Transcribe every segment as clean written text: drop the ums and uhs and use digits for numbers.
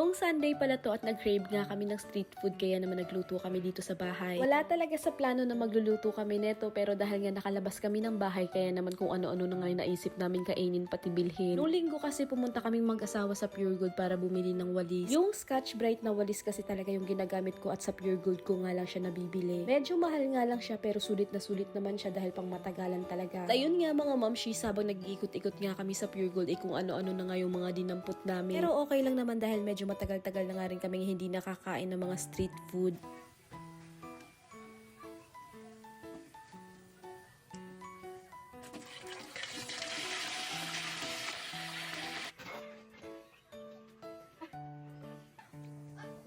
Nung Sunday pala to at nag-crave nga kami ng street food kaya naman nagluto kami dito sa bahay. Wala talaga sa plano na magluluto kami neto pero dahil nga nakalabas kami ng bahay kaya naman kung ano-ano na nga yung naisip namin kainin pati bilhin. Noong linggo kasi pumunta kaming mag-asawa sa Pure Gold para bumili ng walis. Yung Scotch Brite na walis kasi talaga yung ginagamit ko at sa Pure Gold ko nga lang siya nabibili. Medyo mahal nga lang siya pero sulit na sulit naman siya dahil pang matagalan talaga. Ayun nga mga mamshis, habang nag-iikot-ikot nga kami sa Pure Gold kung ano-ano na nga yung mga dinampot namin. Pero okay lang naman dahil medyo matagal-tagal na nga rin kaming hindi nakakain ng mga street food.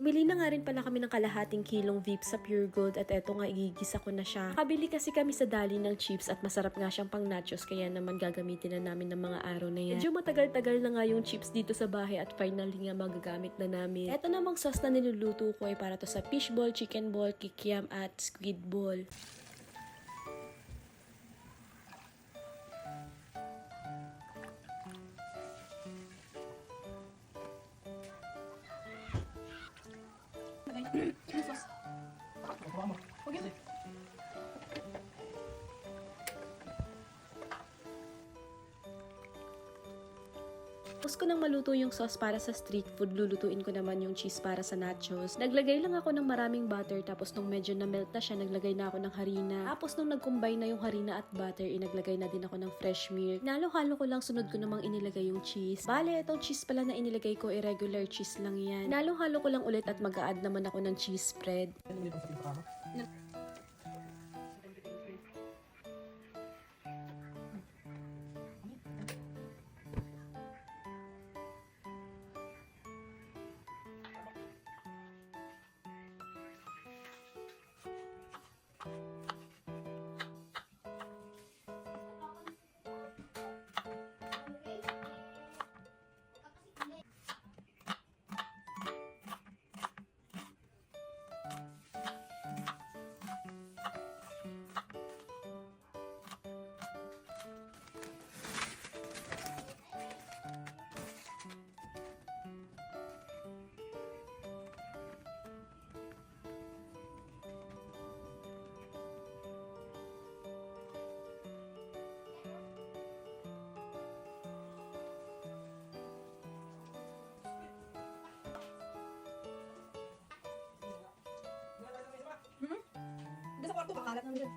Bumili na nga rin pala kami ng kalahating kilong Veep sa Pure Gold at eto nga igigisa ko na siya. Kabili kasi kami sa Dali ng chips at masarap nga siyang pang nachos kaya naman gagamitin na namin ng mga araw na yan. Medyo matagal-tagal na nga yung chips dito sa bahay at finally nga magagamit na namin. Eto namang sauce na niluluto ko ay para to sa fish ball, chicken ball, kikiam at squid ball. Tapos ko nang maluto yung sauce para sa street food, lulutuin ko naman yung cheese para sa nachos. Naglagay lang ako ng maraming butter, tapos nung medyo na-melt na siya, naglagay na ako ng harina. Tapos nung nag-combine na yung harina at butter, inaglagay na din ako ng fresh milk. Nalo-halo ko lang, sunod ko namang inilagay yung cheese. Bale, itong cheese pala na inilagay ko, irregular cheese lang yan. Nalo-halo ko lang ulit at mag-a-add naman ako ng cheese spread. Doon sa kwarto, kakalat naman dyan.